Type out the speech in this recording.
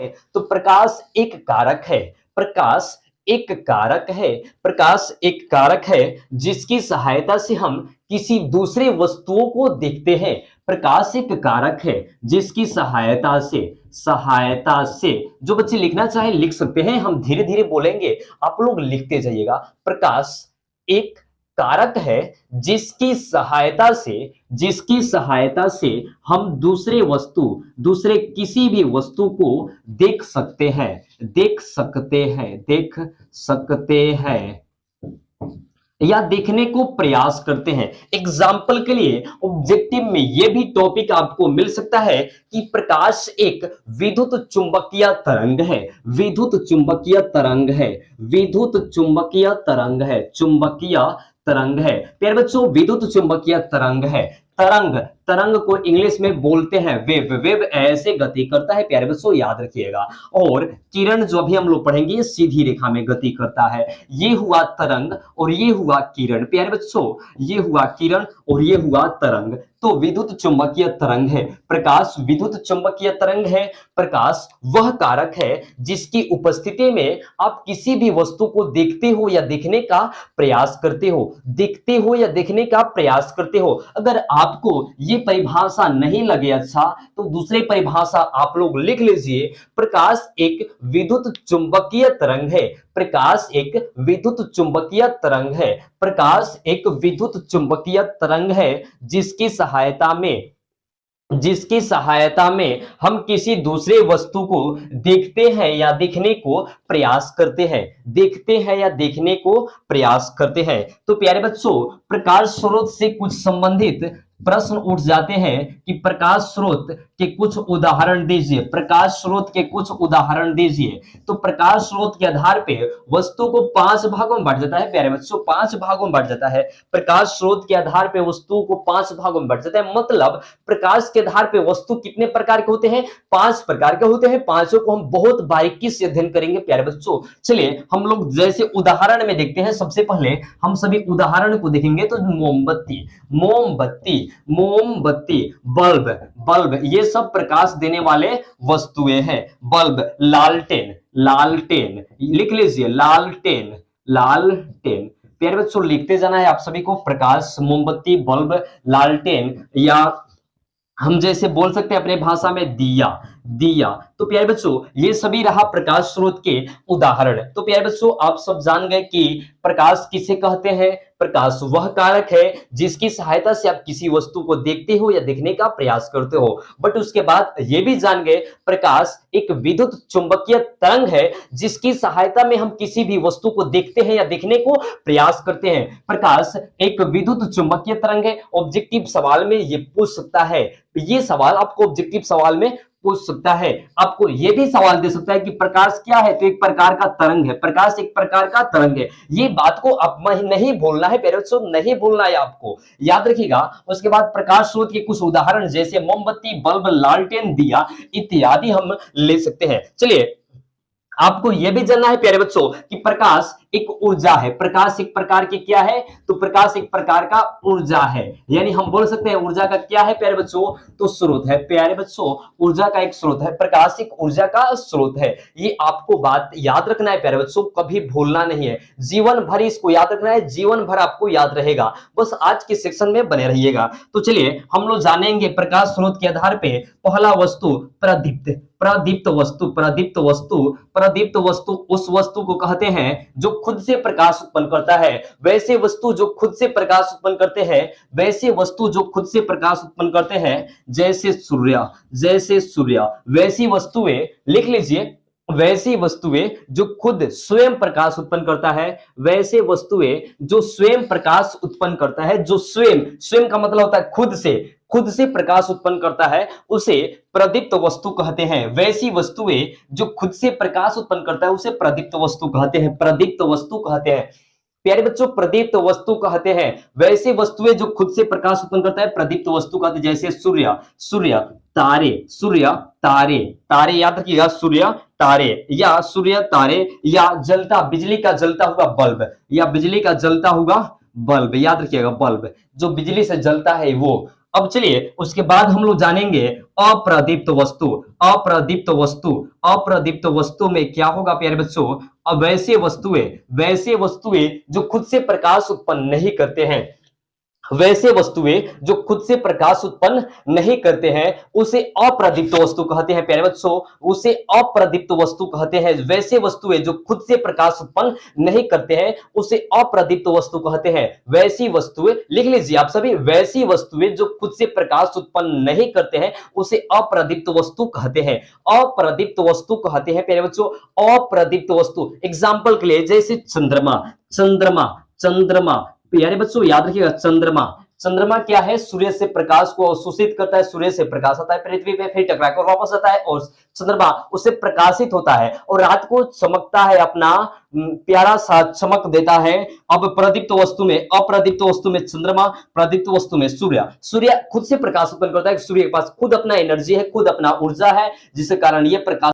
है? तो प्रकाश एक कारक है। प्रकाश एक कारक है। प्रकाश एक कारक है जिसकी सहायता से हम किसी दूसरे वस्तुओं को देखते हैं। प्रकाश एक कारक है जिसकी सहायता से जो बच्चे लिखना चाहे लिख सकते हैं, हम धीरे धीरे बोलेंगे, आप लोग लिखते जाइएगा। प्रकाश एक कारक है जिसकी सहायता से हम दूसरे किसी भी वस्तु को देख सकते हैं या देखने को प्रयास करते हैं। एग्जाम्पल के लिए ऑब्जेक्टिव में यह भी टॉपिक आपको मिल सकता है कि प्रकाश एक विद्युत चुंबकीय तरंग है। प्यारे बच्चों, विद्युत चुंबकीय तरंग है। तरंग को इंग्लिश में बोलते हैं वेव। वेव ऐसे गति करता है प्यारे बच्चों, याद रखिएगा। और किरण जो अभी हम लोग पढ़ेंगे, ये सीधी रेखा में गति करता है। ये हुआ तरंग और ये हुआ किरण। प्यारे बच्चों, ये हुआ किरण और ये हुआ तरंग। तो विद्युत चुंबकीय तरंग है प्रकाश। विद्युत चुंबकीय तरंग है। प्रकाश वह कारक है जिसकी उपस्थिति में आप किसी भी वस्तु को देखते हो या देखने का प्रयास करते हो। अगर आपको ये परिभाषा नहीं लगे अच्छा, तो दूसरी परिभाषा आप लोग लिख लीजिए। प्रकाश एक विद्युत चुंबकीय तरंग है। प्रकाश एक विद्युत चुंबकीय तरंग है जिसकी सहायता में हम किसी दूसरे वस्तु को देखते हैं या देखने को प्रयास करते हैं। तो प्यारे बच्चों, प्रकाश स्रोत से कुछ संबंधित प्रश्न उठ जाते हैं कि प्रकाश स्रोत के कुछ उदाहरण दीजिए। तो प्रकाश स्रोत के आधार पे वस्तु को 5 भागों में बांट जाता है प्यारे बच्चों, 5 भागों में बांट जाता है। प्रकाश स्रोत के आधार पे वस्तु को 5 भागों में बांट जाता है। मतलब प्रकाश के आधार पे वस्तु कितने प्रकार के होते हैं? 5 प्रकार के होते हैं। पांचों को हम बहुत बारीकी से अध्ययन करेंगे प्यारे बच्चों। चलिए हम लोग जैसे उदाहरण में देखते हैं। सबसे पहले हम सभी उदाहरण को देखेंगे। तो मोमबत्ती, बल्ब, ये सब प्रकाश देने वाले वस्तुएं हैं। बल्ब, लालटेन, लिख लीजिए, लालटेन। प्यारे बच्चों, लिखते जाना है आप सभी को। प्रकाश, मोमबत्ती, बल्ब, लालटेन, या हम जैसे बोल सकते हैं अपने भाषा में दिया। तो प्यारे बच्चों, ये सभी रहा प्रकाश स्रोत के उदाहरण। तो प्यारे बच्चों, आप सब जान गए कि प्रकाश किसे कहते हैं। प्रकाश वह कारक है जिसकी सहायता से आप किसी वस्तु को देखते हो या देखने का प्रयास करते हो। बट उसके बाद ये भी जान गए, प्रकाश एक विद्युत चुंबकीय तरंग है जिसकी सहायता में हम किसी भी वस्तु को देखते हैं या देखने को प्रयास करते हैं। प्रकाश एक विद्युत चुंबकीय तरंग है। ऑब्जेक्टिव सवाल में ये पूछ सकता है। ये सवाल आपको ऑब्जेक्टिव सवाल में पूछ सकता है। आपको यह भी सवाल दे सकता है कि प्रकाश क्या है? तो एक प्रकार का तरंग है। प्रकाश एक प्रकार का तरंग है। ये बात को आप नहीं भूलना है प्यारे बच्चों, नहीं भूलना है, आपको याद रखिएगा। उसके बाद प्रकाश स्रोत के कुछ उदाहरण जैसे मोमबत्ती, बल्ब, लालटेन, दिया इत्यादि हम ले सकते हैं। चलिए, आपको यह भी जानना है प्यारे बच्चों कि प्रकाश एक ऊर्जा है। प्रकाश एक प्रकार की क्या है? तो प्रकाश एक प्रकार का ऊर्जा है। यानी हम बोल सकते हैं ऊर्जा का क्या है प्यारे बच्चों? तो स्रोत है प्यारे बच्चों, ऊर्जा का एक स्रोत है। प्रकाश एक ऊर्जा का स्रोत है। ये आपको बात याद रखना है प्यारे बच्चों, कभी भूलना नहीं है। जीवन भर इसको याद रखना है, जीवन भर आपको याद रहेगा। बस आज के सेक्शन में बने रहिएगा। तो चलिए हम लोग जानेंगे प्रकाश स्रोत के आधार पे। पहला वस्तु प्रदीप्त वस्तु उस वस्तु को कहते हैं जो खुद से प्रकाश उत्पन्न करता है। वैसे वस्तु जो खुद से प्रकाश उत्पन्न करते हैं जैसे सूर्य। वैसी वस्तुएं लिख लीजिए, वैसी वस्तुएं जो खुद स्वयं प्रकाश उत्पन्न करता है। वैसे वस्तुएं जो स्वयं प्रकाश उत्पन्न करता है, जो स्वयं का मतलब होता है खुद से प्रकाश उत्पन्न करता है, उसे प्रदीप्त वस्तु कहते हैं। वैसी वस्तुएं जो खुद से प्रकाश उत्पन्न करता है उसे प्रदीप्त वस्तु कहते हैं। प्यारे बच्चों, प्रदीप्त वस्तु कहते हैं वैसे वस्तुएं जो खुद से प्रकाश उत्पन्न करता है, प्रदीप्त वस्तु कहते हैं। जैसे सूर्य, तारे याद रखिएगा, सूर्य तारे, या बिजली का जलता हुआ बल्ब, याद रखिएगा, बल्ब जो बिजली से जलता है वो। अब चलिए उसके बाद हम लोग जानेंगे अप्रदीप्त वस्तु। अप्रदीप्त वस्तु, अप्रदीप्त वस्तु में क्या होगा प्यारे बच्चों? अब वैसे वस्तुएं जो खुद से प्रकाश उत्पन्न नहीं करते हैं, वैसे वस्तुएं जो खुद से प्रकाश उत्पन्न नहीं करते हैं उसे अप्रदीप्त वस्तु कहते हैं प्यारे बच्चों, उसे अप्रदीप्त वस्तु कहते हैं। वैसे वस्तुएं जो खुद से प्रकाश उत्पन्न नहीं करते हैं उसे अप्रदीप्त वस्तु कहते हैं। वैसी वस्तुएं लिख लीजिए आप सभी, वैसी वस्तुएं जो खुद से प्रकाश उत्पन्न नहीं करते हैं उसे अप्रदीप्त वस्तु कहते हैं। अप्रदीप्त वस्तु कहते हैं प्यारे बच्चों, अप्रदीप्त वस्तु। एग्जाम्पल के लिए जैसे चंद्रमा, चंद्रमा, चंद्रमा प्यारे बच्चों याद रखिएगा, चंद्रमा, चंद्रमा क्या है? सूर्य से प्रकाश को अवशोषित करता है, सूर्य से प्रकाश आता है पृथ्वी पे, फिर टकरा कर वापस आता है और चंद्रमा उससे प्रकाशित होता है और रात को चमकता है, अपना प्यारा सा चमक देता है। अब प्रदीप्त वस्तु में, अप्रदीप्त वस्तु में चंद्रमा, प्रदीप्त वस्तु में सूर्य। सूर्य खुद से प्रकाश उत्पन्न करता है, सूर्य के पास खुद अपना एनर्जी है, खुद अपना ऊर्जा है, जिसके कारण ये प्रकाश